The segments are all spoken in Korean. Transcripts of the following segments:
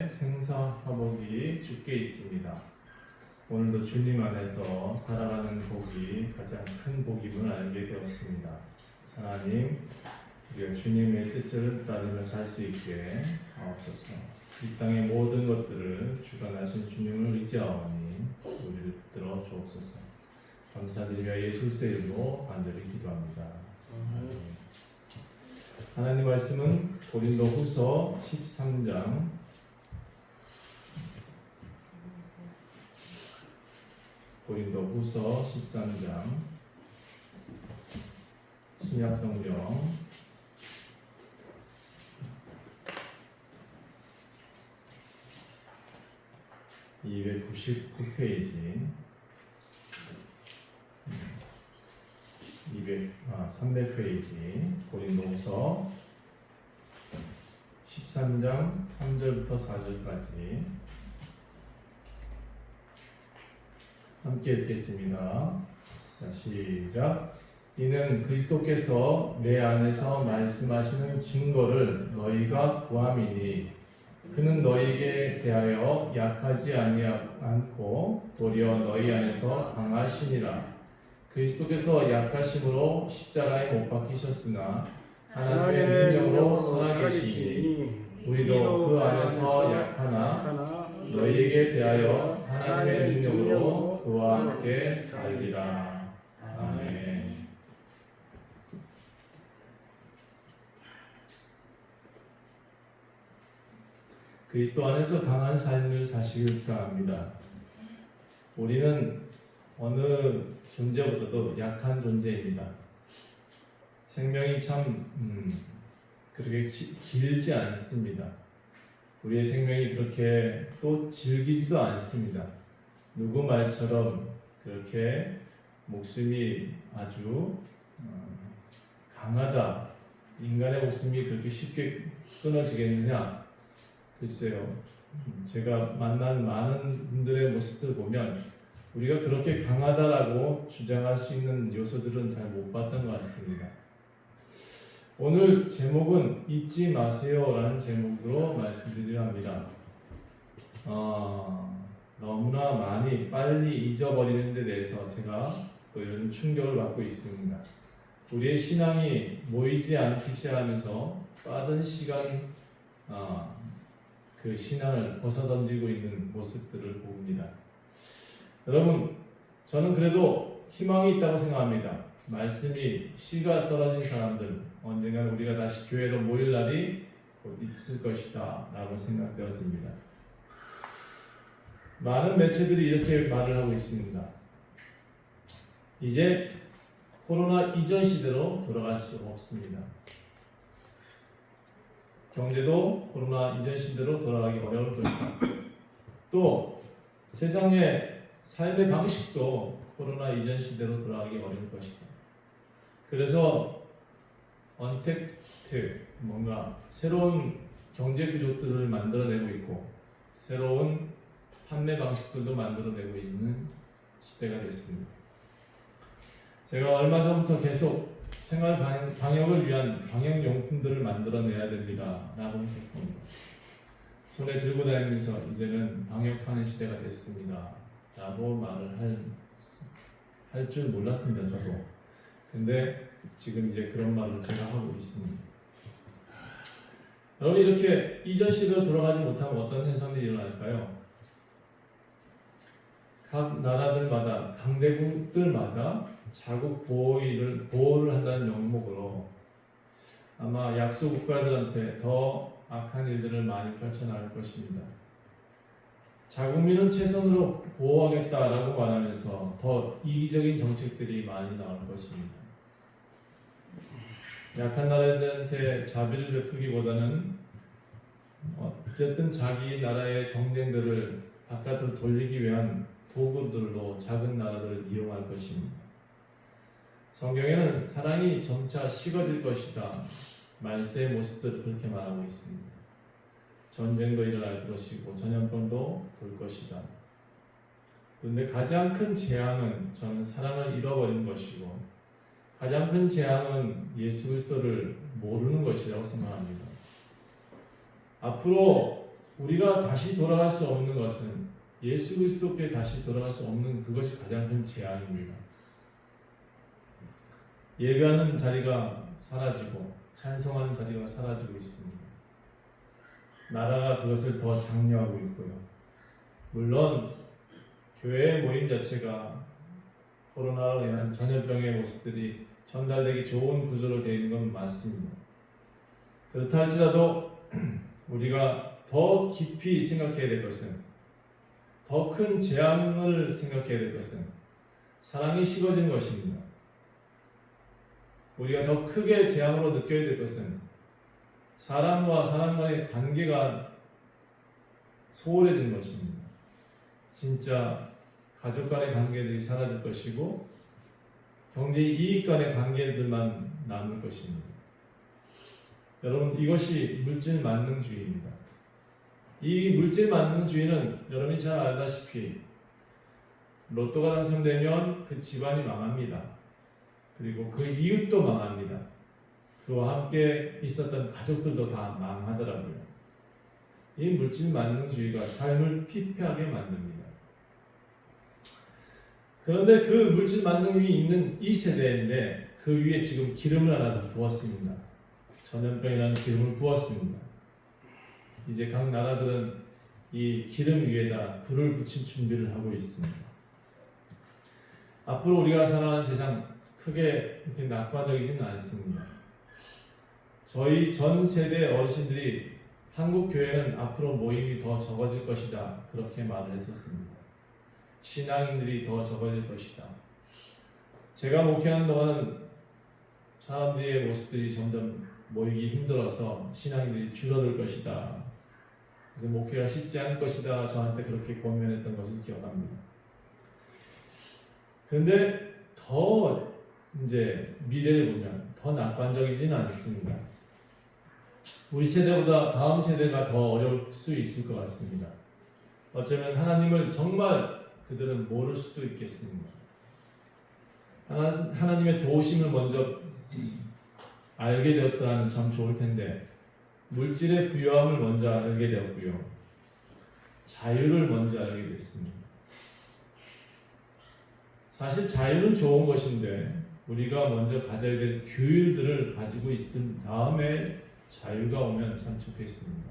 생사화복이 주께 있습니다. 오늘도 주님 안에서 살아가는 복이 가장 큰 복임을 알게 되었습니다. 하나님, 우리가 주님의 뜻을 따르며 살 수 있게 하옵소서. 이 땅의 모든 것들을 주관하신 주님을 의지하오니 우리를 붙들어 주옵소서. 감사드리며 예수 그리스도의 이름으로 간절히 기도합니다. 하나님 말씀은 고린도후서 13장 고린도후서 13장 신약성경 299페이지 300페이지 고린도후서 13장 3절부터 4절까지 함께 읽겠습니다. 자, 시작. 이는 그리스도께서 내 안에서 말씀하시는 증거를 너희가 구함이니 그는 너희에게 대하여 약하지 않고 도리어 너희 안에서 강하시니라. 그리스도께서 약하심으로 십자가에 못 박히셨으나 하나님의 능력으로 살아계시니 우리도 그 안에서 약하나 너희에게 대하여 하나님의 능력으로 그와 함께 살리라. 아멘. 그리스도 안에서 강한 삶을 사시길 바랍니다. 우리는 어느 존재보다도 약한 존재입니다. 생명이 참 그렇게 길지 않습니다. 우리의 생명이 그렇게 또 질기지도 않습니다. 누구 말처럼 그렇게 목숨이 아주 강하다, 인간의 목숨이 그렇게 쉽게 끊어지겠느냐? 글쎄요. 제가 만난 많은 분들의 모습들 보면 우리가 그렇게 강하다라고 주장할 수 있는 요소들은 잘 못 봤던 것 같습니다. 오늘 제목은 잊지 마세요라는 제목으로 말씀드리려 합니다. 너무나 많이 빨리 잊어버리는 데 대해서 제가 또 이런 충격을 받고 있습니다. 우리의 신앙이 모이지 않기 시작하면서 빠른 시간 그 신앙을 벗어던지고 있는 모습들을 봅니다. 여러분, 저는 그래도 희망이 있다고 생각합니다. 말씀이 씨가 떨어진 사람들, 언젠가는 우리가 다시 교회로 모일 날이 곧 있을 것이다 라고 생각되어집니다. 많은 매체들이 이렇게 말을 하고 있습니다. 이제 코로나 이전 시대로 돌아갈 수 없습니다. 경제도 코로나 이전 시대로 돌아가기 어려울 것이다. 또 세상의 삶의 방식도 코로나 이전 시대로 돌아가기 어려울 것이다. 그래서 언택트, 뭔가 새로운 경제 구조들을 만들어내고 있고 새로운 판매 방식들도 만들어내고 있는 시대가 됐습니다. 제가 얼마 전부터 계속 생활 방역을 위한 방역용품들을 만들어내야 됩니다 라고 했었습니다. 손에 들고 다니면서 이제는 방역하는 시대가 됐습니다 라고 말을 할 줄 몰랐습니다. 저도. 근데 지금 이제 그런 말을 제가 하고 있습니다. 여러분, 이렇게 이전 시대로 돌아가지 못하면 어떤 현상들이 일어날까요? 각 나라들마다, 강대국들마다 자국 보호를 한다는 명목으로 아마 약소 국가들한테 더 악한 일들을 많이 펼쳐나갈 것입니다. 자국민은 최선으로 보호하겠다라고 말하면서 더 이기적인 정책들이 많이 나올 것입니다. 약한 나라들한테 자비를 베풀기보다는 어쨌든 자기 나라의 정쟁들을 바깥으로 돌리기 위한 도구들로 작은 나라들을 이용할 것입니다. 성경에는 사랑이 점차 식어질 것이다. 말세의 모습들을 그렇게 말하고 있습니다. 전쟁도 일어날 것이고 전염병도 돌 것이다. 그런데 가장 큰 재앙은 저는 사랑을 잃어버린 것이고 가장 큰 재앙은 예수 그리스도를 모르는 것이라고 생각합니다. 앞으로 우리가 다시 돌아갈 수 없는 것은 예수 그리스도께 다시 돌아갈 수 없는 그것이 가장 큰 재앙입니다. 예배하는 자리가 사라지고 찬송하는 자리가 사라지고 있습니다. 나라가 그것을 더 장려하고 있고요. 물론 교회의 모임 자체가 코로나로 인한 전염병의 모습들이 전달되기 좋은 구조로 되어 있는 건 맞습니다. 그렇다 할지라도 우리가 더 깊이 생각해야 될 것은, 더 큰 재앙을 생각해야 될 것은 사랑이 식어진 것입니다. 우리가 더 크게 재앙으로 느껴야 될 것은 사람과 사람 간의 관계가 소홀해진 것입니다. 진짜 가족 간의 관계들이 사라질 것이고 경제 이익 간의 관계들만 남을 것입니다. 여러분, 이것이 물질 만능주의입니다. 이 물질 만능주의는 여러분이 잘 알다시피 로또가 당첨되면 그 집안이 망합니다. 그리고 그 이웃도 망합니다. 그와 함께 있었던 가족들도 다 망하더라고요. 이 물질 만능주의가 삶을 피폐하게 만듭니다. 그런데 그 물질 만능이 있는 이 세대인데 그 위에 지금 기름을 하나 더 부었습니다. 전염병이라는 기름을 부었습니다. 이제 각 나라들은 이 기름 위에다 불을 붙일 준비를 하고 있습니다. 앞으로 우리가 살아가는 세상 크게 이렇게 낙관적이지는 않습니다. 저희 전 세대 어르신들이 한국 교회는 앞으로 모임이 더 적어질 것이다, 그렇게 말을 했었습니다. 신앙인들이 더 적어질 것이다. 제가 목회하는 동안은 사람들의 모습들이 점점 모이기 힘들어서 신앙인들이 줄어들 것이다, 그래서 목회가 쉽지 않을 것이다, 저한테 그렇게 권면했던 것을 기억합니다. 그런데 더 이제 미래를 보면 더 낙관적이지는 않습니다. 우리 세대보다 다음 세대가 더 어려울 수 있을 것 같습니다. 어쩌면 하나님을 정말 그들은 모를 수도 있겠습니다. 하나님의 도우심을 먼저 알게 되었더라면 참 좋을 텐데 물질의 부유함을 먼저 알게 되었고요. 자유를 먼저 알게 됐습니다. 사실 자유는 좋은 것인데 우리가 먼저 가져야 될 규율들을 가지고 있은 다음에 자유가 오면 참 좋겠습니다.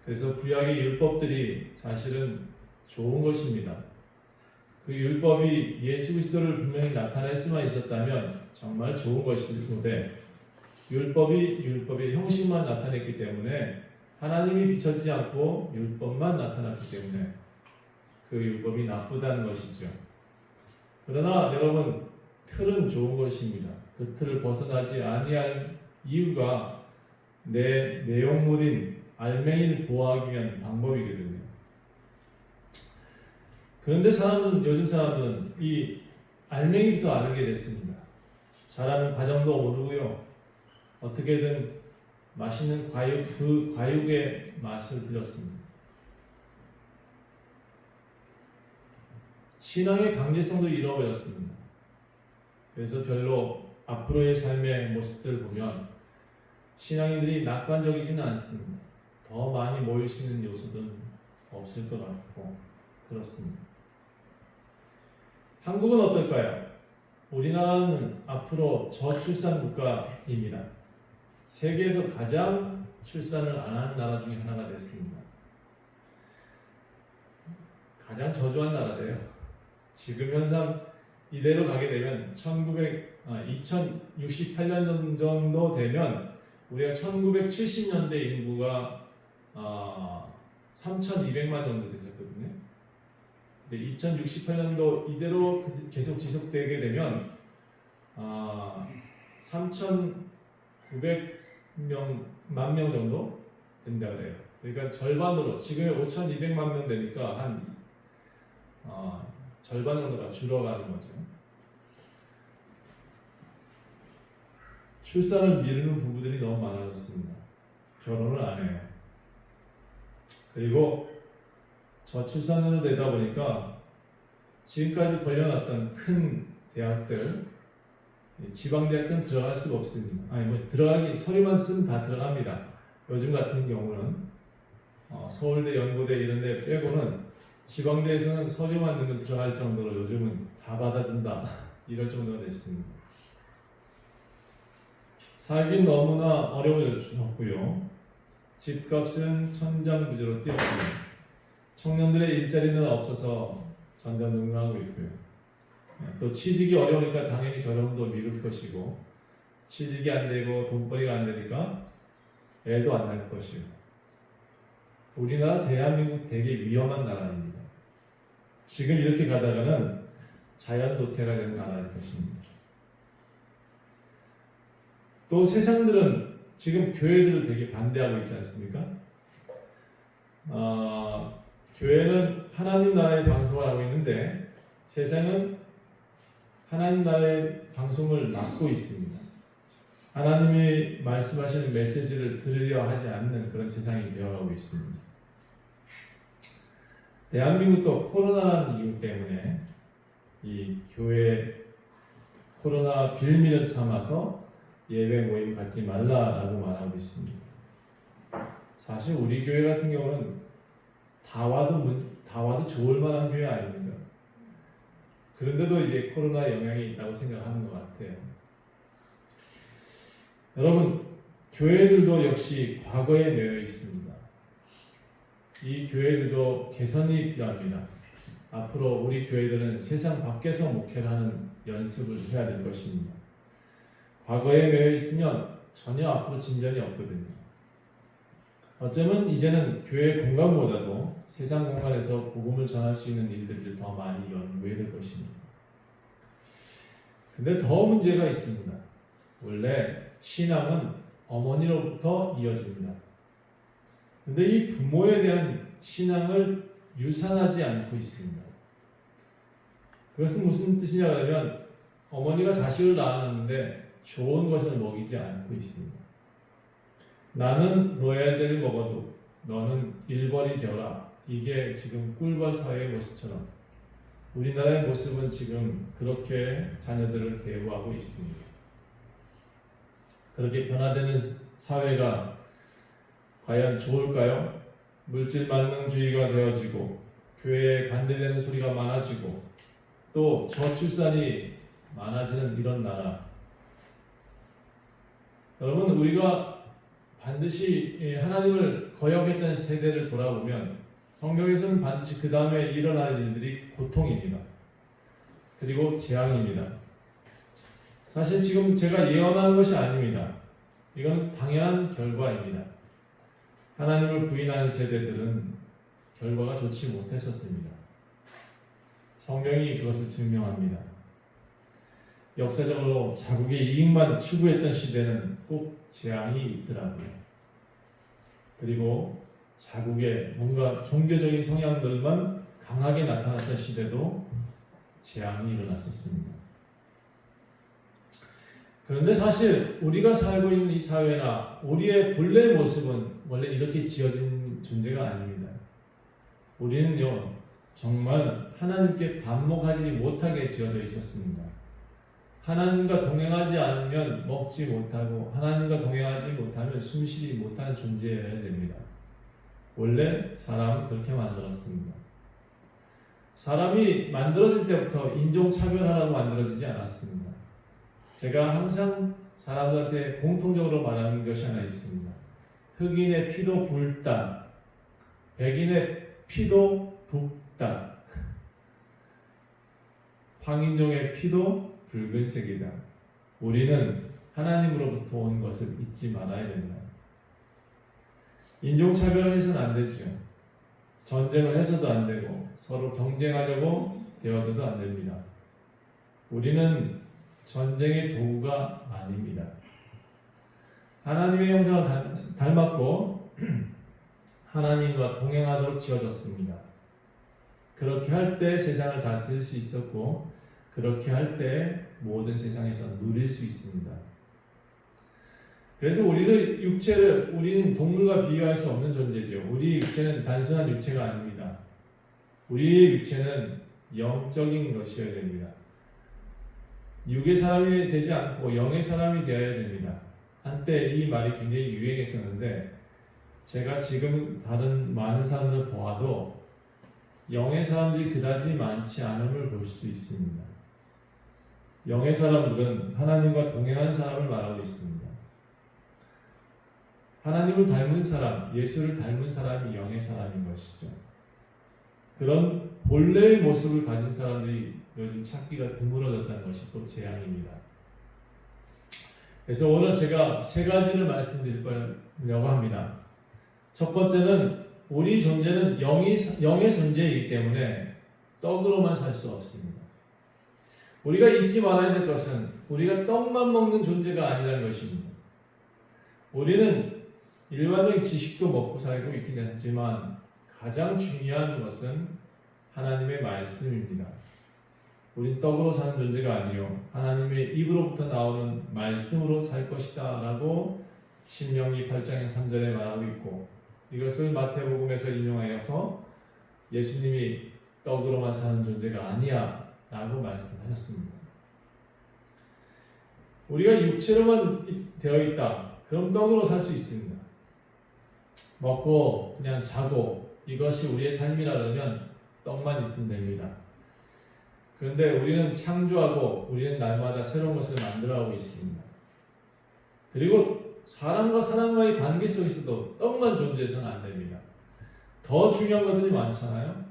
그래서 구약의 율법들이 사실은 좋은 것입니다. 그 율법이 예수 그리스도를 분명히 나타낼 수만 있었다면 정말 좋은 것인데 율법의 형식만 나타냈기 때문에 하나님이 비춰지지 않고 율법만 나타났기 때문에 그 율법이 나쁘다는 것이죠. 그러나 여러분, 틀은 좋은 것입니다. 그 틀을 벗어나지 아니할 이유가 내 내용물인 알맹이를 보호하기 위한 방법이거든요. 그런데 요즘 사람들은 이 알맹이부터 알게 됐습니다. 자라는 과정도 모르고요. 어떻게든 맛있는 그 과육의 맛을 들였습니다. 신앙의 강제성도 잃어버렸습니다. 그래서 별로 앞으로의 삶의 모습들을 보면 신앙인들이 낙관적이지는 않습니다. 더 많이 모일 수 있는 요소들은 없을 것 같고 그렇습니다. 한국은 어떨까요? 우리나라는 앞으로 저출산 국가입니다. 세계에서 가장 출산을 안 하는 나라 중에 하나가 됐습니다. 가장 저조한 나라래요. 지금 현상 이대로 가게 되면 2068년 정도 되면 우리가 1970년대 인구가 3,200만 정도 됐었거든요. 근데 2068년도 이대로 계속 지속되게 되면 3,900만 명 정도 된다 그래요. 그러니까 절반으로 지금의 5,200만 명 되니까 한 절반 정도가 줄어가는 거죠. 출산을 미루는 부부들이 너무 많아졌습니다. 결혼을 안 해요. 그리고 저출산으로 되다 보니까 지금까지 벌려놨던 큰 대학들, 지방대학들은 들어갈 수가 없습니다. 들어가기 서류만 쓰면 다 들어갑니다. 요즘 같은 경우는. 서울대, 연고대 이런 데 빼고는 지방대에서는 서류만 넣으면 들어갈 정도로 요즘은 다 받아준다 이럴 정도가 됐습니다. 살긴 너무나 어려워졌고요. 집값은 천장부지로 뛰었고요. 청년들의 일자리는 없어서 전전긍긍하고 있고요. 또 취직이 어려우니까 당연히 결혼도 미룰 것이고, 취직이 안 되고 돈벌이가 안 되니까 애도 안 날 것이고, 우리나라 대한민국 되게 위험한 나라입니다. 지금 이렇게 가다가는 자연 도태가 되는 나라일 것입니다. 또 세상들은 지금 교회들을 되게 반대하고 있지 않습니까? 교회는 하나님 나라의 방송을 하고 있는데 세상은 하나님 나라의 방송을 막고 있습니다. 하나님이 말씀하시는 메시지를 들으려 하지 않는 그런 세상이 되어가고 있습니다. 대한민국도 코로나라는 이유 때문에 이 교회 코로나 빌미를 삼아서 예배 모임 갖지 말라라고 말하고 있습니다. 사실 우리 교회 같은 경우는 다 와도 좋을 만한 교회 아닙니까? 그런데도 이제 코로나 영향이 있다고 생각하는 것 같아요. 여러분, 교회들도 역시 과거에 매여 있습니다. 이 교회들도 개선이 필요합니다. 앞으로 우리 교회들은 세상 밖에서 목회를 하는 연습을 해야 될 것입니다. 과거에 매여 있으면 전혀 앞으로 진전이 없거든요. 어쩌면 이제는 교회 공간보다도 세상 공간에서 복음을 전할 수 있는 일들을 더 많이 연구해야 될 것입니다. 근데 더 문제가 있습니다. 원래 신앙은 어머니로부터 이어집니다. 근데 이 부모에 대한 신앙을 유산하지 않고 있습니다. 그것은 무슨 뜻이냐 하면 어머니가 자식을 낳았는데 좋은 것을 먹이지 않고 있습니다. 나는 로얄젤을 먹어도 너는 일벌이 되어라. 이게 지금 꿀벌 사회의 모습처럼 우리나라의 모습은 지금 그렇게 자녀들을 대우하고 있습니다. 그렇게 변화되는 사회가 과연 좋을까요? 물질 만능주의가 되어지고 교회에 반대되는 소리가 많아지고 또 저출산이 많아지는 이런 나라. 여러분, 우리가 반드시 하나님을 거역했던 세대를 돌아보면 성경에서는 반드시 그 다음에 일어날 일들이 고통입니다. 그리고 재앙입니다. 사실 지금 제가 예언하는 것이 아닙니다. 이건 당연한 결과입니다. 하나님을 부인하는 세대들은 결과가 좋지 못했었습니다. 성경이 그것을 증명합니다. 역사적으로 자국의 이익만 추구했던 시대는 꼭 재앙이 있더라고요. 그리고 자국의 뭔가 종교적인 성향들만 강하게 나타났던 시대도 재앙이 일어났었습니다. 그런데 사실 우리가 살고 있는 이 사회나 우리의 본래 모습은 원래 이렇게 지어진 존재가 아닙니다. 우리는요, 정말 하나님께 반목하지 못하게 지어져 있었습니다. 하나님과 동행하지 않으면 먹지 못하고 하나님과 동행하지 못하면 숨쉬지 못하는 존재여야 됩니다. 원래 사람은 그렇게 만들었습니다. 사람이 만들어질 때부터 인종차별하라고 만들어지지 않았습니다. 제가 항상 사람들한테 공통적으로 말하는 것이 하나 있습니다. 흑인의 피도 붉다. 백인의 피도 붉다. 황인종의 피도 붉은색이다. 우리는 하나님으로부터 온 것을 잊지 말아야 된다. 인종차별을 해서는 안 되죠. 전쟁을 해서도 안 되고 서로 경쟁하려고 되어져도 안 됩니다. 우리는 전쟁의 도구가 아닙니다. 하나님의 형상을 닮았고 하나님과 동행하도록 지어졌습니다. 그렇게 할 때 세상을 다스릴 수 있었고 그렇게 할 때 모든 세상에서 누릴 수 있습니다. 그래서 우리는 동물과 비교할 수 없는 존재죠. 우리 육체는 단순한 육체가 아닙니다. 우리의 육체는 영적인 것이어야 됩니다. 육의 사람이 되지 않고 영의 사람이 되어야 됩니다. 한때 이 말이 굉장히 유행했었는데 제가 지금 다른 많은 사람들 보아도 영의 사람들이 그다지 많지 않음을 볼 수 있습니다. 영의 사람들은 하나님과 동행하는 사람을 말하고 있습니다. 하나님을 닮은 사람, 예수를 닮은 사람이 영의 사람인 것이죠. 그런 본래의 모습을 가진 사람들이 요즘 찾기가 드물어졌다는 것이 또 재앙입니다. 그래서 오늘 제가 세 가지를 말씀드리려고 합니다. 첫 번째는 우리 존재는 영의 존재이기 때문에 떡으로만 살 수 없습니다. 우리가 잊지 말아야 될 것은 우리가 떡만 먹는 존재가 아니라는 것입니다. 우리는 일반적인 지식도 먹고 살고 있긴 하지만 가장 중요한 것은 하나님의 말씀입니다. 우린 떡으로 사는 존재가 아니요 하나님의 입으로부터 나오는 말씀으로 살 것이다 라고 신명기 8장의 3절에 말하고 있고, 이것을 마태복음에서 인용하여서 예수님이 떡으로만 사는 존재가 아니야 라고 말씀하셨습니다. 우리가 육체로만 되어 있다, 그럼 떡으로 살 수 있습니다. 먹고 그냥 자고 이것이 우리의 삶이라 그러면 떡만 있으면 됩니다. 그런데 우리는 창조하고 우리는 날마다 새로운 것을 만들어가고 있습니다. 그리고 사람과 사람과의 관계 속에서도 떡만 존재해서는 안 됩니다. 더 중요한 것들이 많잖아요.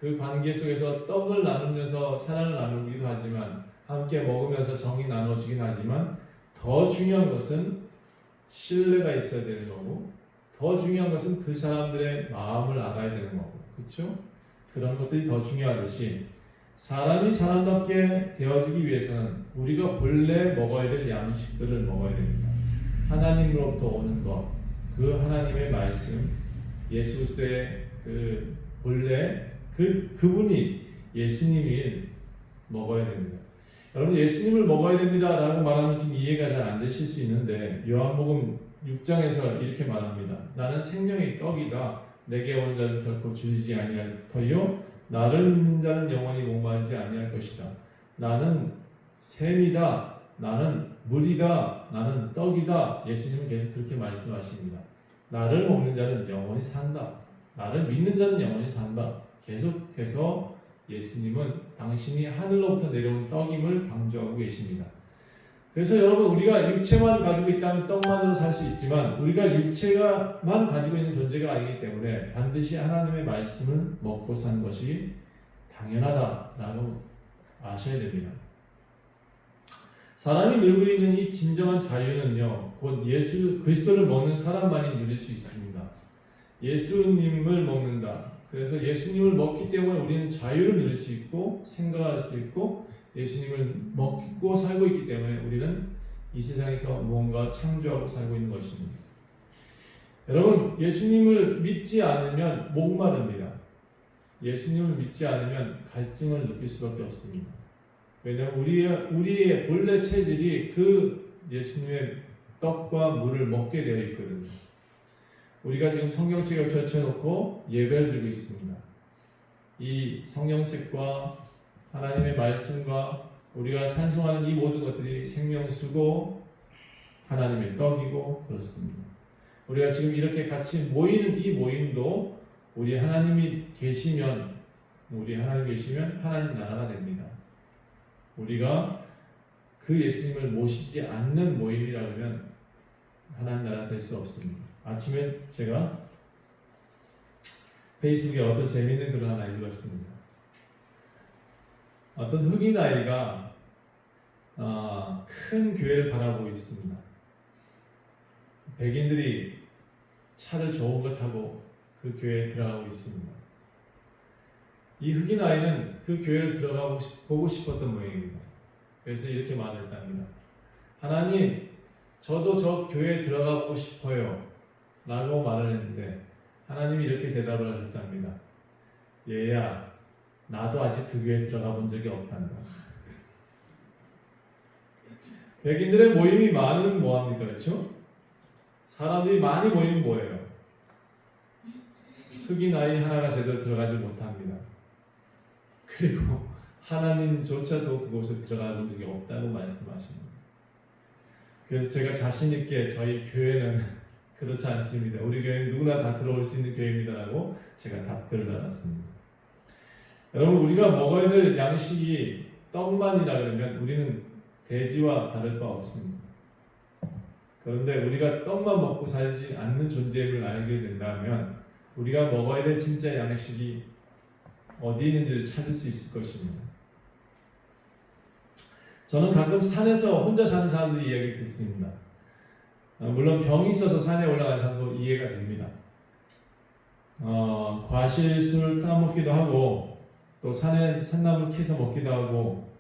그 관계 속에서 떡을 나누면서 사랑을 나누기도 하지만, 함께 먹으면서 정이 나눠지긴 하지만, 더 중요한 것은 신뢰가 있어야 되는 거고, 더 중요한 것은 그 사람들의 마음을 알아야 되는 거고, 그렇죠? 그런 것들이 더 중요하듯이 사람이 사람답게 되어지기 위해서는 우리가 본래 먹어야 될 양식들을 먹어야 됩니다. 하나님으로부터 오는 것, 그 하나님의 말씀, 예수 그리스도의 그 본래 그분이 예수님을 먹어야 됩니다. 여러분, 예수님을 먹어야 됩니다라고 말하면 좀 이해가 잘 안 되실 수 있는데, 요한복음 6장에서 이렇게 말합니다. 나는 생명의 떡이다. 내게 오는 자는 결코 줄이지 아니할 터요 나를 믿는 자는 영원히 목마르지 아니할 것이다. 나는 샘이다. 나는 물이다. 나는 떡이다. 예수님은 계속 그렇게 말씀하십니다. 나를 먹는 자는 영원히 산다. 나를 믿는 자는 영원히 산다. 계속해서 예수님은 당신이 하늘로부터 내려온 떡임을 강조하고 계십니다. 그래서 여러분, 우리가 육체만 가지고 있다면 떡만으로 살 수 있지만 우리가 육체만 가지고 있는 존재가 아니기 때문에 반드시 하나님의 말씀을 먹고 사는 것이 당연하다라고 아셔야 됩니다. 사람이 누리고 있는 이 진정한 자유는요, 곧 예수 그리스도를 먹는 사람만이 누릴 수 있습니다. 예수님을 먹는다. 그래서 예수님을 먹기 때문에 우리는 자유를 누릴 수 있고 생각할 수 있고 예수님을 먹고 살고 있기 때문에 우리는 이 세상에서 무언가 창조하고 살고 있는 것입니다. 여러분, 예수님을 믿지 않으면 목마릅니다. 예수님을 믿지 않으면 갈증을 느낄 수밖에 없습니다. 왜냐하면 우리의 본래 체질이 그 예수님의 떡과 물을 먹게 되어 있거든요. 우리가 지금 성경책을 펼쳐놓고 예배를 드리고 있습니다. 이 성경책과 하나님의 말씀과 우리가 찬송하는 이 모든 것들이 생명수고 하나님의 떡이고 그렇습니다. 우리가 지금 이렇게 같이 모이는 이 모임도 우리 하나님이 계시면 하나님 나라가 됩니다. 우리가 그 예수님을 모시지 않는 모임이라면 하나님 나라가 될 수 없습니다. 아침에 제가 페이스북에 어떤 재미있는 글을 하나 읽었습니다. 어떤 흑인 아이가 큰 교회를 바라보고 있습니다. 백인들이 차를 좋은 거 타고 그 교회에 들어가고 있습니다. 이 흑인 아이는 그 교회를 보고 싶었던 모양입니다. 그래서 이렇게 말했답니다. 하나님, 저도 저 교회에 들어가고 싶어요 라고 말을 했는데 하나님이 이렇게 대답을 하셨답니다. 얘야, 나도 아직 그 교회에 들어가 본 적이 없단다. 백인들의 모임이 많으면 뭐합니까? 그렇죠? 사람들이 많이 모이면 뭐예요? 흑인 아이 하나가 제대로 들어가지 못합니다. 그리고 하나님조차도 그곳에 들어가 본 적이 없다고 말씀하십니다. 그래서 제가 자신 있게 저희 교회는 그렇지 않습니다. 우리 교회는 누구나 다 들어올 수 있는 교회입니다라고 제가 답글을 달았습니다. 여러분, 우리가 먹어야 될 양식이 떡만이라 그러면 우리는 돼지와 다를 바 없습니다. 그런데 우리가 떡만 먹고 살지 않는 존재임을 알게 된다면 우리가 먹어야 될 진짜 양식이 어디 있는지를 찾을 수 있을 것입니다. 저는 가끔 산에서 혼자 사는 사람들 이야기 듣습니다. 물론 병이 있어서 산에 올라간 사람도 이해가 됩니다. 과실술을 따먹기도 하고 또 산에 산나물 캐서 먹기도 하고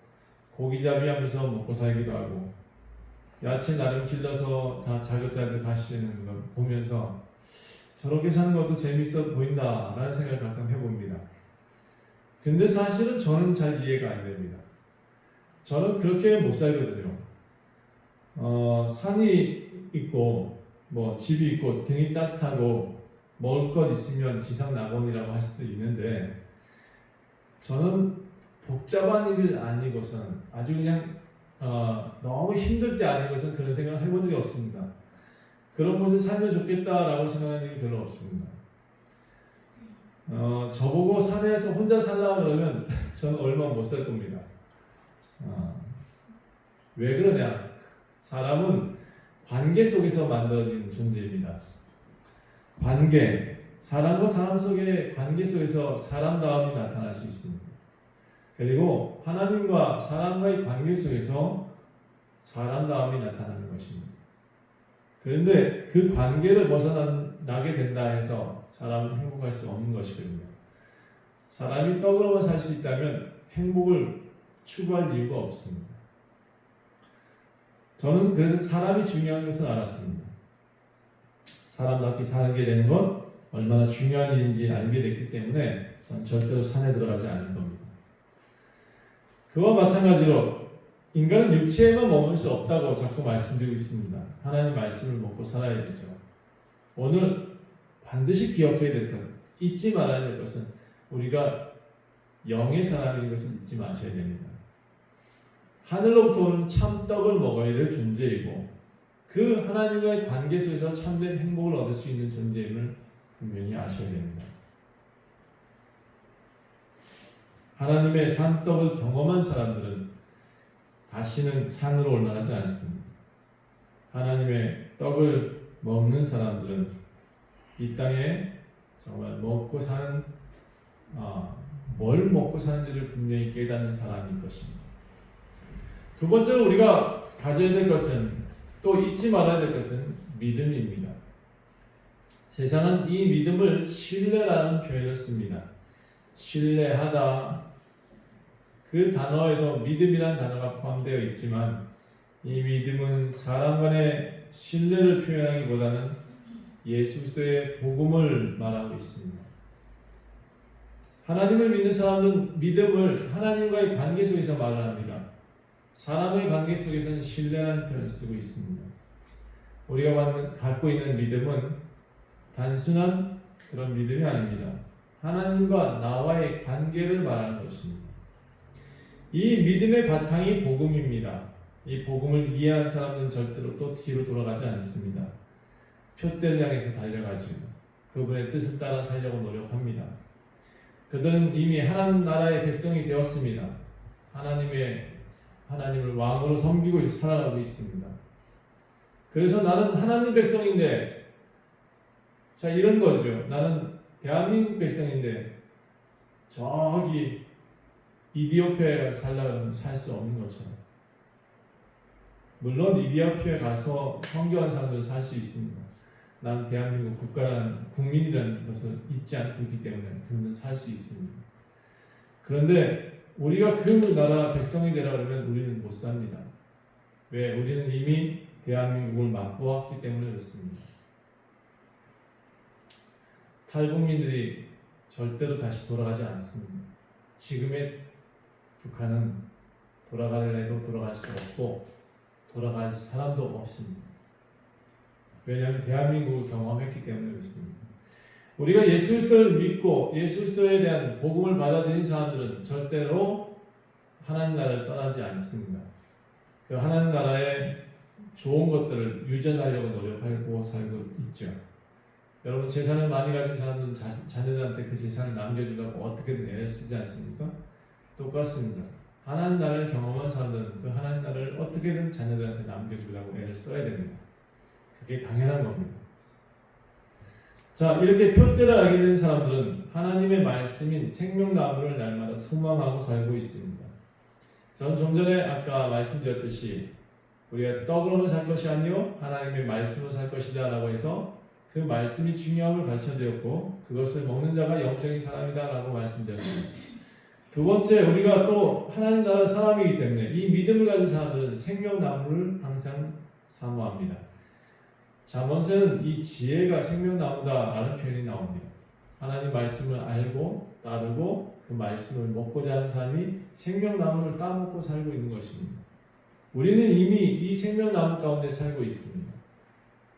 고기잡이 하면서 먹고 살기도 하고 야채 나름 길러서 다 자급자족 하시는 걸 보면서 저렇게 사는 것도 재밌어 보인다라는 생각을 가끔 해봅니다. 근데 사실은 저는 잘 이해가 안 됩니다. 저는 그렇게 못 살거든요. 산이 있고 뭐 집이 있고 등이 따뜻하고 먹을 것 있으면 지상낙원이라고 할 수도 있는데 저는 복잡한 일을 아니고선 아주 그냥 너무 힘들 때 아니고선 그런 생각을 해본 적이 없습니다. 그런 곳에 살면 좋겠다라고 생각한 적이 별로 없습니다. 저보고 산에서 혼자 살라 그러면 저는 얼마 못 살 겁니다. 왜 그러냐? 사람은 관계 속에서 만들어진 존재입니다. 관계, 사람과 사람 속의 관계 속에서 사람다움이 나타날 수 있습니다. 그리고 하나님과 사람과의 관계 속에서 사람다움이 나타나는 것입니다. 그런데 그 관계를 벗어나게 된다 해서 사람은 행복할 수 없는 것이거든요. 사람이 떡으로만 살 수 있다면 행복을 추구할 이유가 없습니다. 저는 그래서 사람이 중요한 것을 알았습니다. 사람답게 살게 되는 것 얼마나 중요한 일인지 알게 됐기 때문에 저는 절대로 산에 들어가지 않을 겁니다. 그와 마찬가지로 인간은 육체에만 머물 수 없다고 자꾸 말씀드리고 있습니다. 하나님 말씀을 먹고 살아야 되죠. 오늘 반드시 기억해야 될 것, 잊지 말아야 될 것은 우리가 영의 사람인 것을 잊지 마셔야 됩니다. 하늘로부터 오는 참떡을 먹어야 될 존재이고 그 하나님과의 관계 속에서 참된 행복을 얻을 수 있는 존재임을 분명히 아셔야 됩니다. 하나님의 산떡을 경험한 사람들은 다시는 산으로 올라가지 않습니다. 하나님의 떡을 먹는 사람들은 이 땅에 정말 먹고 사는 뭘 먹고 사는지를 분명히 깨닫는 사람일 것입니다. 두 번째로 우리가 가져야 될 것은 또 잊지 말아야 될 것은 믿음입니다. 세상은 이 믿음을 신뢰라는 표현을 씁니다. 신뢰하다 그 단어에도 믿음이라는 단어가 포함되어 있지만 이 믿음은 사람 간의 신뢰를 표현하기보다는 예수 그리스도의 복음을 말하고 있습니다. 하나님을 믿는 사람은 믿음을 하나님과의 관계 속에서 말을 합니다. 사람의 관계 속에서는 신뢰라는 표현을 쓰고 있습니다. 우리가 갖고 있는 믿음은 단순한 그런 믿음이 아닙니다. 하나님과 나와의 관계를 말하는 것입니다. 이 믿음의 바탕이 복음입니다. 이 복음을 이해한 사람은 절대로 또 뒤로 돌아가지 않습니다. 표대를 향해서 달려가지고 그분의 뜻을 따라 살려고 노력합니다. 그들은 이미 하나님 나라의 백성이 되었습니다. 하나님을 왕으로 섬기고 살아가고 있습니다. 그래서 나는 하나님 백성인데, 자 이런 거죠. 나는 대한민국 백성인데 저기 이디오피아에 가서 살려고 하면 살 수 없는 것처럼. 물론 이디오피아에 가서 선교한 사람들은 살 수 있습니다. 난 대한민국 국민이라는 것을 잊지 않고 있기 때문에 그들은 살 수 있습니다. 그런데 우리가 그 나라 백성이 되라 그러면 우리는 못 삽니다. 왜? 우리는 이미 대한민국을 맛보았기 때문에 그렇습니다. 탈북민들이 절대로 다시 돌아가지 않습니다. 지금의 북한은 돌아가려고 돌아갈 수 없고 돌아갈 사람도 없습니다. 왜냐하면 대한민국을 경험했기 때문에 그렇습니다. 우리가 예수 그리스도를 믿고 예수 그리스도에 대한 복음을 받아들인 사람들은 절대로 하나님 나라를 떠나지 않습니다. 그 하나님 나라의 좋은 것들을 유전하려고 노력하고 살고 있죠. 여러분 재산을 많이 가진 사람들은 자녀들한테 그 재산을 남겨주려고 어떻게든 애를 쓰지 않습니까? 똑같습니다. 하나님 나라를 경험한 사람들은 그 하나님 나라를 어떻게든 자녀들한테 남겨주려고 애를 써야 됩니다. 그게 당연한 겁니다. 자, 이렇게 표대를 알게 된 사람들은 하나님의 말씀인 생명나무를 날마다 소망하고 살고 있습니다. 저는 좀 전에 아까 말씀드렸듯이 우리가 떡으로만 살 것이 아니요 하나님의 말씀으로 살 것이다 라고 해서 그 말씀이 중요함을 가르쳐드렸고 그것을 먹는 자가 영적인 사람이다 라고 말씀드렸습니다. 두 번째, 우리가 또 하나님 나라 사람이기 때문에 이 믿음을 가진 사람들은 생명나무를 항상 사모합니다. 잠언서는 이 지혜가 생명나무다라는 표현이 나옵니다. 하나님 말씀을 알고 따르고 그 말씀을 먹고자 하는 사람이 생명나무를 따먹고 살고 있는 것입니다. 우리는 이미 이 생명나무 가운데 살고 있습니다.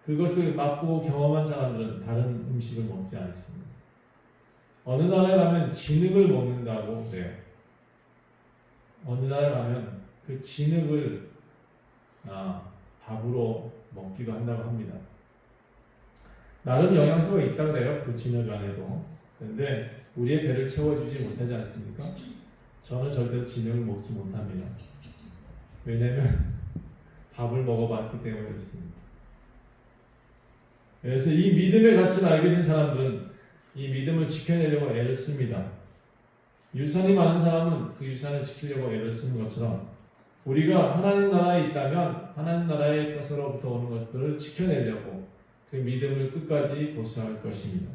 그것을 맛보고 경험한 사람들은 다른 음식을 먹지 않습니다. 어느 나라에 가면 진흙을 먹는다고 그래요. 어느 나라에 가면 그 진흙을 밥으로 먹기도 한다고 합니다. 나름 영양소가 있다고 그래요. 그 진흙 안에도. 그런데 우리의 배를 채워주지 못하지 않습니까? 저는 절대로 진흙을 먹지 못합니다. 왜냐하면 밥을 먹어봤기 때문에 그렇습니다. 그래서 이 믿음의 가치를 알게 된 사람들은 이 믿음을 지켜내려고 애를 씁니다. 유산이 많은 사람은 그 유산을 지키려고 애를 쓰는 것처럼 우리가 하나님 나라에 있다면 하나님 나라의 것으로부터 오는 것들을 지켜내려고 그 믿음을 끝까지 고수할 것입니다.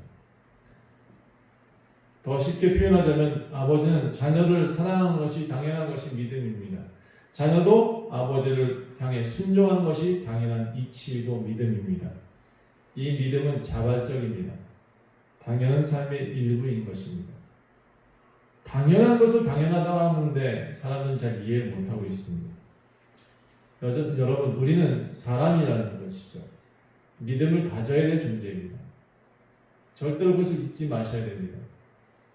더 쉽게 표현하자면 아버지는 자녀를 사랑하는 것이 당연한 것이 믿음입니다. 자녀도 아버지를 향해 순종하는 것이 당연한 이치이고 믿음입니다. 이 믿음은 자발적입니다. 당연한 삶의 일부인 것입니다. 당연한 것을 당연하다고 하는데 사람은 잘 이해를 못하고 있습니다. 여러분, 우리는 사람이라는 것이죠. 믿음을 가져야 될 존재입니다. 절대로 그것을 잊지 마셔야 됩니다.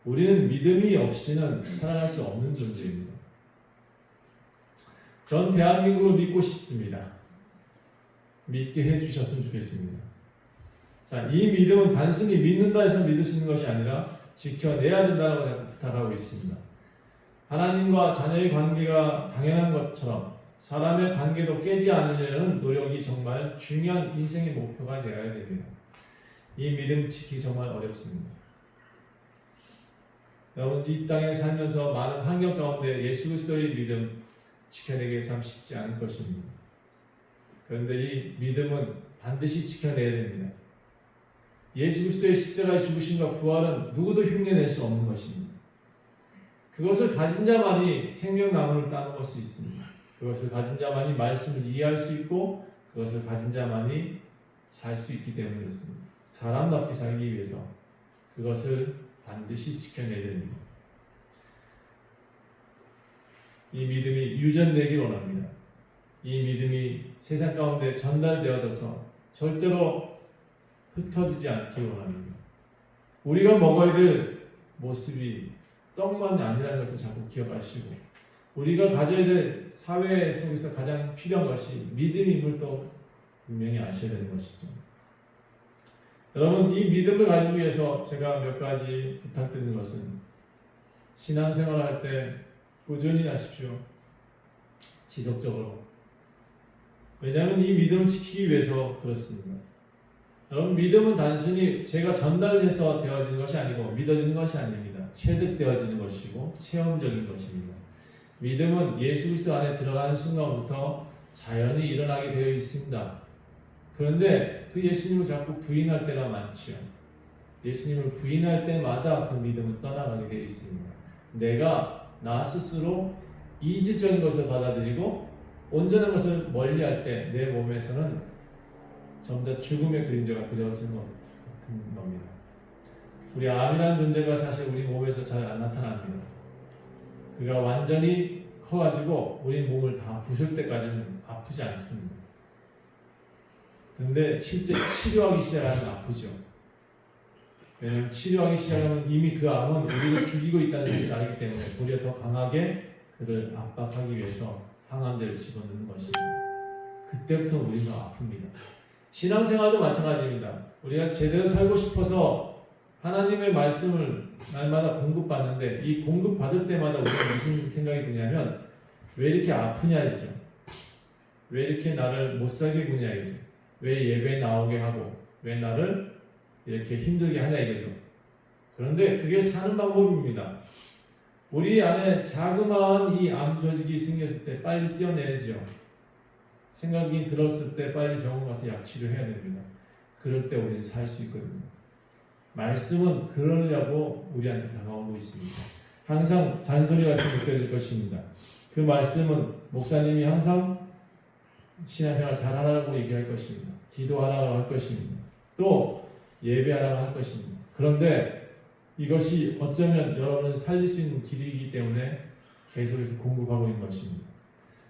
우리는 믿음이 없이는 살아갈 수 없는 존재입니다. 전 대한민국을 믿고 싶습니다. 믿게 해주셨으면 좋겠습니다. 자, 이 믿음은 단순히 믿는다 해서 믿을 수 있는 것이 아니라 지켜내야 된다고 자꾸 부탁하고 있습니다. 하나님과 자녀의 관계가 당연한 것처럼 사람의 관계도 깨지 않으려는 노력이 정말 중요한 인생의 목표가 되어야 됩니다. 이 믿음 지키기 정말 어렵습니다. 여러분, 이 땅에 살면서 많은 환경 가운데 예수 그리스도의 믿음 지켜내기 참 쉽지 않을 것입니다. 그런데 이 믿음은 반드시 지켜내야 됩니다. 예수 그리스도의 십자가의 죽으심과 부활은 누구도 흉내낼 수 없는 것입니다. 그것을 가진 자만이 생명나무를 따먹을 수 있습니다. 그것을 가진 자만이 말씀을 이해할 수 있고 그것을 가진 자만이 살 수 있기 때문에 그렇습니다. 사람답게 살기 위해서 그것을 반드시 지켜내야 됩니다. 이 믿음이 유전되길 원합니다. 이 믿음이 세상 가운데 전달되어져서 절대로 흩어지지 않길 원합니다. 우리가 먹어야 될 모습이 떡만이 아니라는 것을 자꾸 기억하시고 우리가 가져야 될 사회 속에서 가장 필요한 것이 믿음임을 또 분명히 아셔야 되는 것이죠. 여러분, 이 믿음을 가지기 위해서 제가 몇 가지 부탁드리는 것은 신앙생활을 할 때 꾸준히 하십시오. 지속적으로. 왜냐하면 이 믿음을 지키기 위해서 그렇습니다. 여러분, 믿음은 단순히 제가 전달해서 되어지는 것이 아니고 믿어지는 것이 아닙니다. 체득되어지는 것이고 체험적인 것입니다. 믿음은 예수 그리스도 안에 들어가는 순간부터 자연히 일어나게 되어 있습니다. 그런데 그 예수님을 자꾸 부인할 때가 많지요. 예수님을 부인할 때마다 그 믿음은 떠나가게 되어 있습니다. 내가 나 스스로 이질적인 것을 받아들이고 온전한 것을 멀리할 때 내 몸에서는 점차 죽음의 그림자가 되어지는 것 같은 겁니다. 우리 암이라는 존재가 사실 우리 몸에서 잘 안 나타납니다. 그가 완전히 커가지고 우리 몸을 다 부술 때까지는 아프지 않습니다. 그런데 실제 치료하기 시작하면 아프죠. 왜냐하면 치료하기 시작하면 이미 그 암은 우리를 죽이고 있다는 사실을 알기 때문에 오히려 더 강하게 그를 압박하기 위해서 항암제를 집어넣는 것입니다. 그때부터 우리는 아픕니다. 신앙생활도 마찬가지입니다. 우리가 제대로 살고 싶어서 하나님의 말씀을 날마다 공급받는데 이 공급받을 때마다 우리가 무슨 생각이 드냐면 왜 이렇게 아프냐 이죠. 왜 이렇게 나를 못 살게 구냐 이죠. 왜 예배에 나오게 하고 왜 나를 이렇게 힘들게 하냐 이거죠. 그런데 그게 사는 방법입니다. 우리 안에 자그마한 이 암 조직이 생겼을 때 빨리 떼어내야죠. 생각이 들었을 때 빨리 병원 가서 약 치료해야 됩니다. 그럴 때 우리는 살 수 있거든요. 말씀은 그러려고 우리한테 다가오고 있습니다. 항상 잔소리같이 느껴질 것입니다. 그 말씀은 목사님이 항상 신앙생활 잘하라고 얘기할 것입니다. 기도하라고 할 것입니다. 또 예배하라고 할 것입니다. 그런데 이것이 어쩌면 여러분을 살릴 수 있는 길이기 때문에 계속해서 공급하고 있는 것입니다.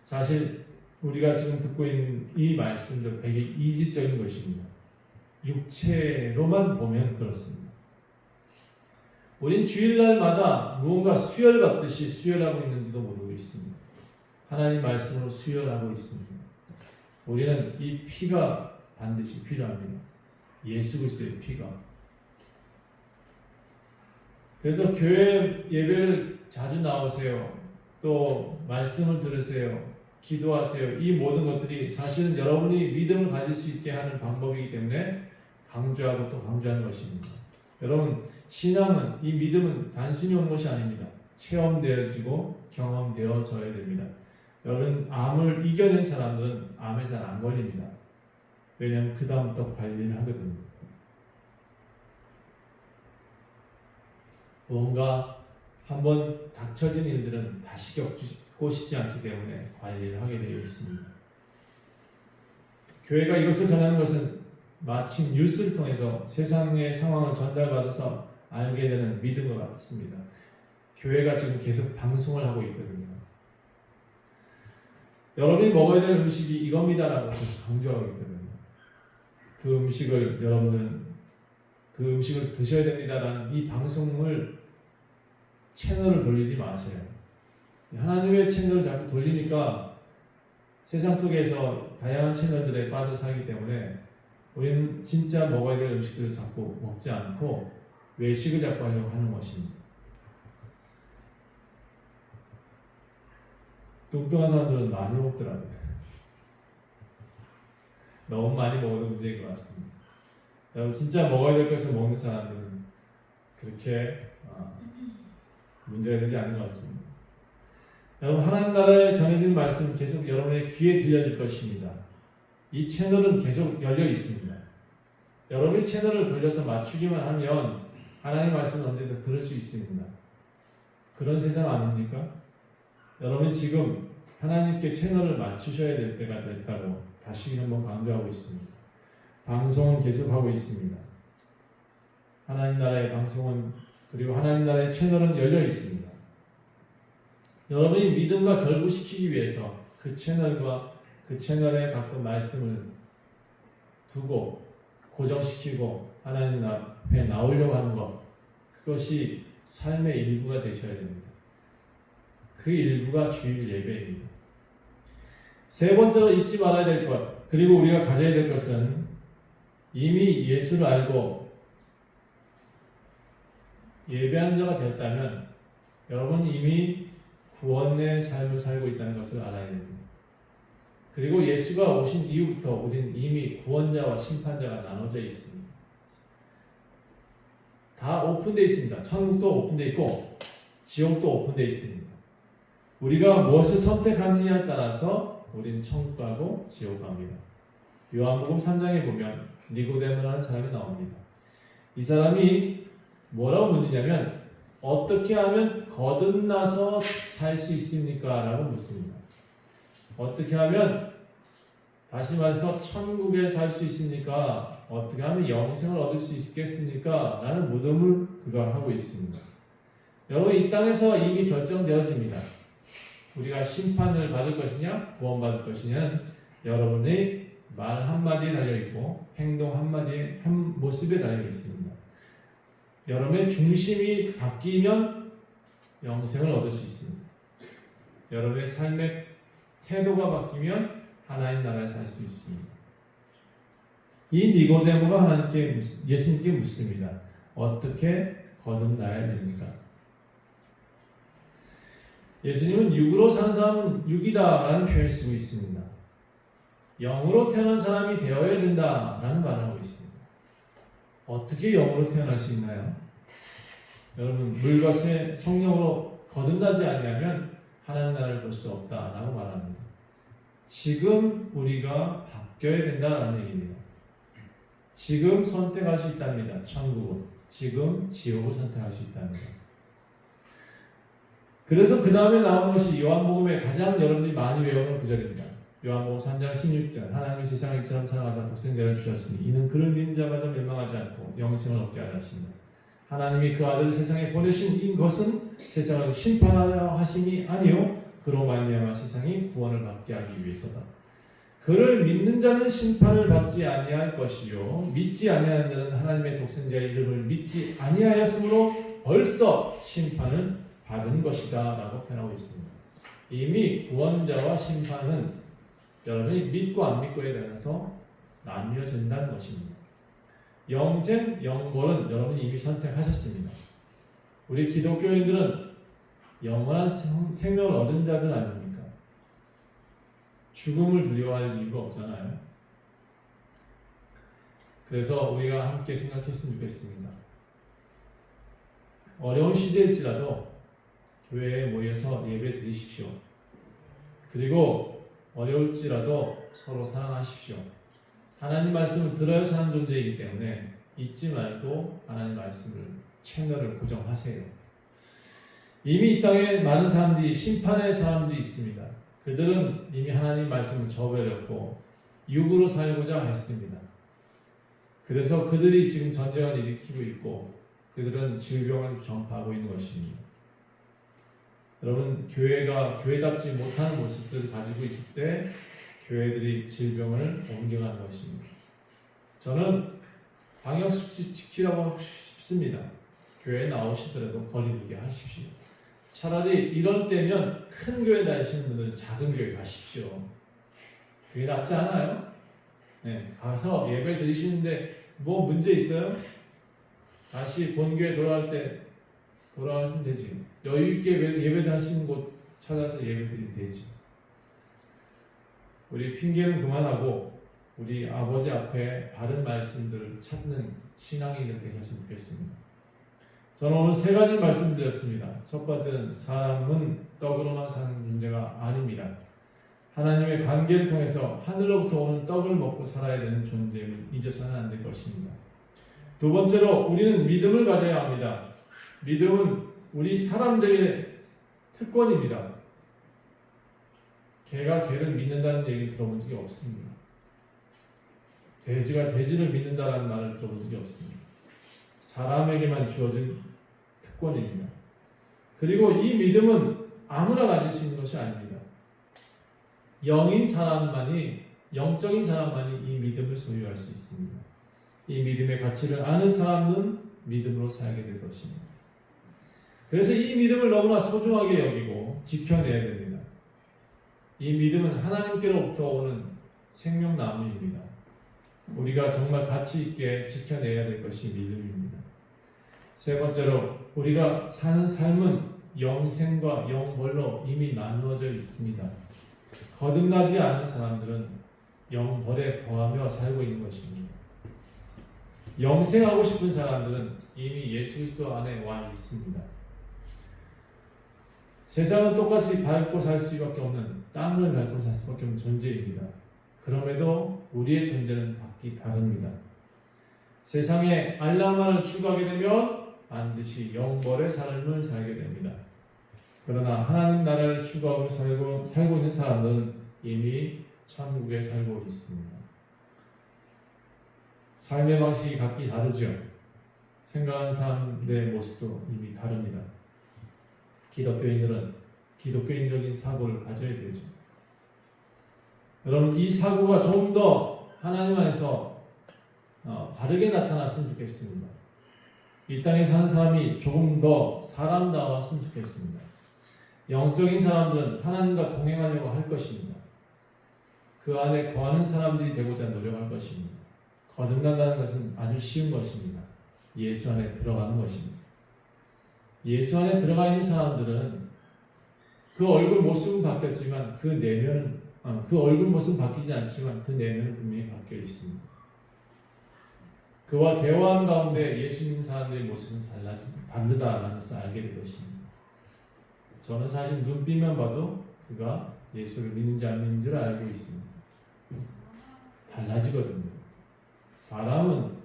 사실 우리가 지금 듣고 있는 이 말씀도 되게 이지적인 것입니다. 육체로만 보면 그렇습니다. 우린 주일날마다 무언가 수혈받듯이 수혈하고 있는지도 모르고 있습니다. 하나님 말씀으로 수혈하고 있습니다. 우리는 이 피가 반드시 필요합니다. 예수 그리스도의 피가. 그래서 교회 예배를 자주 나오세요. 또 말씀을 들으세요. 기도하세요. 이 모든 것들이 사실은 여러분이 믿음을 가질 수 있게 하는 방법이기 때문에 강조하고 또 강조하는 것입니다. 여러분, 신앙은, 이 믿음은 단순히 오는 것이 아닙니다. 체험되어지고 경험되어져야 됩니다. 여러분, 암을 이겨낸 사람들은 암에 잘 안 걸립니다. 왜냐하면 그 다음부터 관리를 하거든요. 뭔가 한번 닥쳐진 일들은 다시 겪고 싶지 않기 때문에 관리를 하게 되어 있습니다. 교회가 이것을 전하는 것은 마침 뉴스를 통해서 세상의 상황을 전달받아서 알게 되는 믿음과 같습니다. 교회가 지금 계속 방송을 하고 있거든요. 여러분이 먹어야 될 음식이 이겁니다라고 계속 강조하고 있거든요. 그 음식을 여러분들은 그 음식을 드셔야 됩니다라는 이 방송을 채널을 돌리지 마세요. 하나님의 채널을 자꾸 돌리니까 세상 속에서 다양한 채널들에 빠져 살기 때문에 우리는 진짜 먹어야 될 음식들을 자꾸 먹지 않고 외식을 자꾸 하려고 하는 것입니다. 뚱뚱한 사람들은 많이 먹더라고요. 너무 많이 먹어도 문제인 것 같습니다. 여러분, 진짜 먹어야 될 것을 먹는 사람들은 그렇게 문제가 되지 않는 것 같습니다. 여러분, 하나님 나라에 전해진 말씀 계속 여러분의 귀에 들려질 것입니다. 이 채널은 계속 열려 있습니다. 여러분이 채널을 돌려서 맞추기만 하면 하나님의 말씀을 언제든 들을 수 있습니다. 그런 세상 아닙니까? 여러분이 지금 하나님께 채널을 맞추셔야 될 때가 됐다고 다시 한번 강조하고 있습니다. 방송은 계속하고 있습니다. 하나님 나라의 방송은 그리고 하나님 나라의 채널은 열려 있습니다. 여러분이 믿음과 결부시키기 위해서 그 채널과 그 채널에 가끔 말씀을 두고 고정시키고 하나님 앞에 나오려고 하는 것, 그것이 삶의 일부가 되셔야 됩니다. 그 일부가 주일 예배입니다. 세 번째로 잊지 말아야 될 것, 그리고 우리가 가져야 될 것은 이미 예수를 알고 예배하는 자가 되었다면 여러분이 이미 구원의 삶을 살고 있다는 것을 알아야 됩니다. 그리고 예수가 오신 이후부터 우리는 이미 구원자와 심판자가 나눠져 있습니다. 다 오픈되어 있습니다. 천국도 오픈되어 있고 지옥도 오픈되어 있습니다. 우리가 무엇을 선택하느냐에 따라서 우리는 천국 가고 지옥 갑니다. 요한복음 3장에 보면 니고데모라는 사람이 나옵니다. 이 사람이 뭐라고 묻느냐면 어떻게 하면 거듭나서 살 수 있습니까? 라고 묻습니다. 어떻게 하면, 다시 말해서 천국에 살 수 있습니까? 어떻게 하면 영생을 얻을 수 있겠습니까? 라는 물음을 그가 하고 있습니다. 여러분, 이 땅에서 이미 결정되어집니다. 우리가 심판을 받을 것이냐 구원받을 것이냐는 여러분의 말 한마디에 달려있고 행동 한마디에 한 모습에 달려있습니다. 여러분의 중심이 바뀌면 영생을 얻을 수 있습니다. 여러분의 삶의 태도가 바뀌면 하나님 나라에 살 수 있습니다. 이 니고데모가 예수님께 묻습니다. 어떻게 거듭나야 됩니까? 예수님은 육으로 산 사람은 육이다라는 표현을 쓰고 있습니다. 영으로 태어난 사람이 되어야 된다라는 말을 하고 있습니다. 어떻게 영으로 태어날 수 있나요? 여러분, 물과 성령으로 거듭나지 아니하면 하나님 나라를 볼 수 없다라고 말합니다. 지금 우리가 바뀌어야 된다는 얘기입니다. 지금 선택할 수 있답니다. 천국을. 지금 지옥을 선택할 수 있답니다. 그래서 그 다음에 나오는 것이 요한복음에 가장 여러분들이 많이 외우는 구절입니다. 요한복음 3장 16절 하나님이 세상을 이처럼 사랑하사 독생자를 주셨으니 이는 그를 믿는 자마다 멸망하지 않고 영생을 얻게 하려 하십니다. 하나님이 그 아들을 세상에 보내신 것은 세상을 심판하려 하심이 아니요 그로 말미암아 세상이 구원을 받게 하기 위해서다. 그를 믿는 자는 심판을 받지 아니할 것이요 믿지 아니하는 자는 하나님의 독생자의 이름을 믿지 아니하였으므로 벌써 심판을 받은 것이다 라고 표현하고 있습니다. 이미 구원자와 심판은 여러분이 믿고 안 믿고에 대해서 나뉘어진다는 것입니다. 영생, 영벌은 여러분이 이미 선택하셨습니다. 우리 기독교인들은 영원한 생명을 얻은 자들 아닙니까? 죽음을 두려워할 이유가 없잖아요. 그래서 우리가 함께 생각했으면 좋겠습니다. 어려운 시대일지라도 교회에 모여서 예배 드리십시오. 그리고 어려울지라도 서로 사랑하십시오. 하나님 말씀을 들어야 사는 존재이기 때문에 잊지 말고 하나님 말씀을 채널을 고정하세요. 이미 이 땅에 많은 사람들이 심판의 사람들이 있습니다. 그들은 이미 하나님 말씀을 저버렸고 육으로 살고자 했습니다. 그래서 그들이 지금 전쟁을 일으키고 있고 그들은 질병을 전파하고 있는 것입니다. 여러분, 교회가 교회답지 못한 모습들을 가지고 있을 때 교회들이 질병을 옮겨가는 것입니다. 저는 방역수칙 지키라고 하고 싶습니다. 교회에 나오시더라도 거리두기 하십시오. 차라리 이럴 때면 큰 교회 다니시는 분들은 작은 교회 가십시오. 그게 낫지 않아요? 네, 가서 예배 드리시는데 뭐 문제 있어요? 다시 본교회 돌아가면 되지. 여유있게 예배 드리시는 곳 찾아서 예배 드리면 되지. 우리 핑계는 그만하고 우리 아버지 앞에 바른 말씀들을 찾는 신앙인들 되셨으면 좋겠습니다. 저는 오늘 세 가지 말씀드렸습니다. 첫 번째는 사람은 떡으로만 사는 존재가 아닙니다. 하나님의 관계를 통해서 하늘로부터 오는 떡을 먹고 살아야 되는 존재임을 잊어서는 안 될 것입니다. 두 번째로 우리는 믿음을 가져야 합니다. 믿음은 우리 사람들의 특권입니다. 개가 개를 믿는다는 얘기 들어본 적이 없습니다. 돼지가 돼지를 믿는다는 말을 들어본 적이 없습니다. 사람에게만 주어진 특권입니다. 그리고 이 믿음은 아무나 가질 수 있는 것이 아닙니다. 영적인 사람만이 이 믿음을 소유할 수 있습니다. 이 믿음의 가치를 아는 사람은 믿음으로 살게 될 것입니다. 그래서 이 믿음을 너무나 소중하게 여기고 지켜내야 됩니다. 이 믿음은 하나님께로부터 오는 생명나무입니다. 우리가 정말 가치 있게 지켜내야 될 것이 믿음입니다. 세 번째로 우리가 사는 삶은 영생과 영벌로 이미 나누어져 있습니다. 거듭나지 않은 사람들은 영벌에 거하며 살고 있는 것입니다. 영생하고 싶은 사람들은 이미 예수 그리스도 안에 와 있습니다. 세상은 똑같이 밟고 살 수밖에 없는 땅을 밟고 살 수밖에 없는 존재입니다. 그럼에도 우리의 존재는 각기 다릅니다. 세상에 알라만을 추구하게 되면 반드시 영벌의 삶을 살게 됩니다. 그러나 하나님 나라를 추구하고 살고 있는 사람들은 이미 천국에 살고 있습니다. 삶의 방식이 각기 다르죠. 생각하는 사람들의 모습도 이미 다릅니다. 기독교인들은 기독교인적인 사고를 가져야 되죠. 여러분, 이 사고가 좀 더 하나님 안에서 바르게 나타났으면 좋겠습니다. 이 땅에 사는 사람이 조금 더 사람다웠으면 좋겠습니다. 영적인 사람들은 하나님과 동행하려고 할 것입니다. 그 안에 거하는 사람들이 되고자 노력할 것입니다. 거듭난다는 것은 아주 쉬운 것입니다. 예수 안에 들어가는 것입니다. 예수 안에 들어가 있는 사람들은 그 얼굴 모습은 바뀌었지만 그 내면은 그 얼굴 모습은 바뀌지 않지만 그 내면은 분명히 바뀌어 있습니다. 그와 대화하는 가운데 예수 믿는 사람들의 모습은 다르다는 것을 알게 될 것입니다. 저는 사실 눈빛만 봐도 그가 예수를 믿는지 안 믿는지를 알고 있습니다. 달라지거든요. 사람은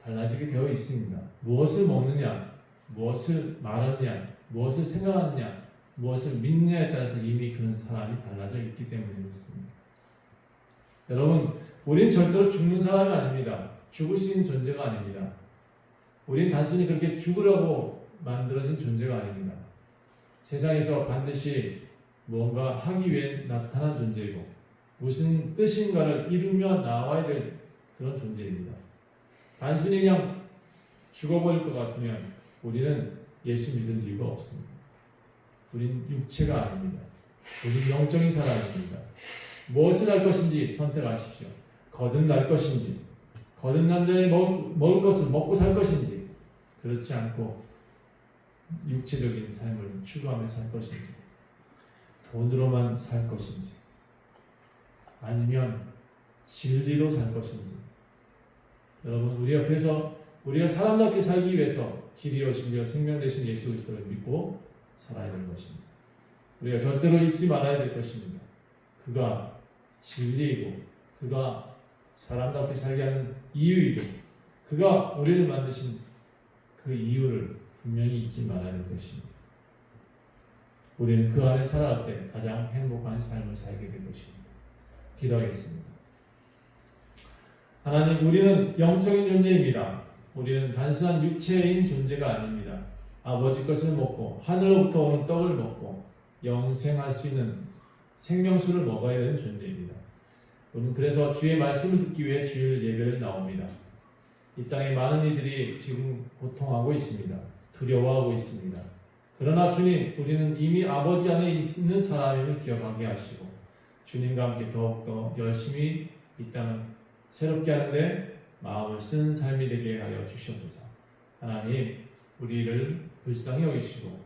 달라지게 되어 있습니다. 무엇을 먹느냐, 무엇을 말하느냐, 무엇을 생각하느냐, 무엇을 믿느냐에 따라서 이미 그런 사람이 달라져 있기 때문에 그렇습니다. 여러분, 우린 절대로 죽는 사람이 아닙니다. 죽을 수 있는 존재가 아닙니다. 우린 단순히 그렇게 죽으려고 만들어진 존재가 아닙니다. 세상에서 반드시 무언가 하기 위해 나타난 존재이고 무슨 뜻인가를 이루며 나와야 될 그런 존재입니다. 단순히 그냥 죽어버릴 것 같으면 우리는 예수 믿을 이유가 없습니다. 우린 육체가 아닙니다. 우린 영적인 사람입니다. 무엇을 할 것인지 선택하십시오. 거듭날 것인지, 거듭난 자의 먹을 것을 먹고 살 것인지, 그렇지 않고 육체적인 삶을 추구하며 살 것인지, 돈으로만 살 것인지, 아니면 진리로 살 것인지. 여러분, 우리가 사람답게 살기 위해서 길이요 진리요 생명 되신 예수 그리스도를 믿고 살아야 될 것입니다. 우리가 절대로 잊지 말아야 될 것입니다. 그가 진리이고 그가 사람답게 살게 하는 이유이고 그가 우리를 만드신 그 이유를 분명히 잊지 말아야 될 것입니다. 우리는 그 안에 살아갈 때 가장 행복한 삶을 살게 될 것입니다. 기도하겠습니다. 하나님, 우리는 영적인 존재입니다. 우리는 단순한 육체인 존재가 아닙니다. 아버지 것을 먹고 하늘로부터 오는 떡을 먹고 영생할 수 있는 생명수를 먹어야 되는 존재입니다. 우리는 그래서 주의 말씀을 듣기 위해 주일 예배를 나옵니다. 이 땅에 많은 이들이 지금 고통하고 있습니다. 두려워하고 있습니다. 그러나 주님, 우리는 이미 아버지 안에 있는 사람임을 기억하게 하시고 주님과 함께 더욱더 열심히 이 땅을 새롭게 하는데 마음을 쓴 삶이 되게 하여 주시옵소서. 하나님, 우리를 불쌍히 여기시고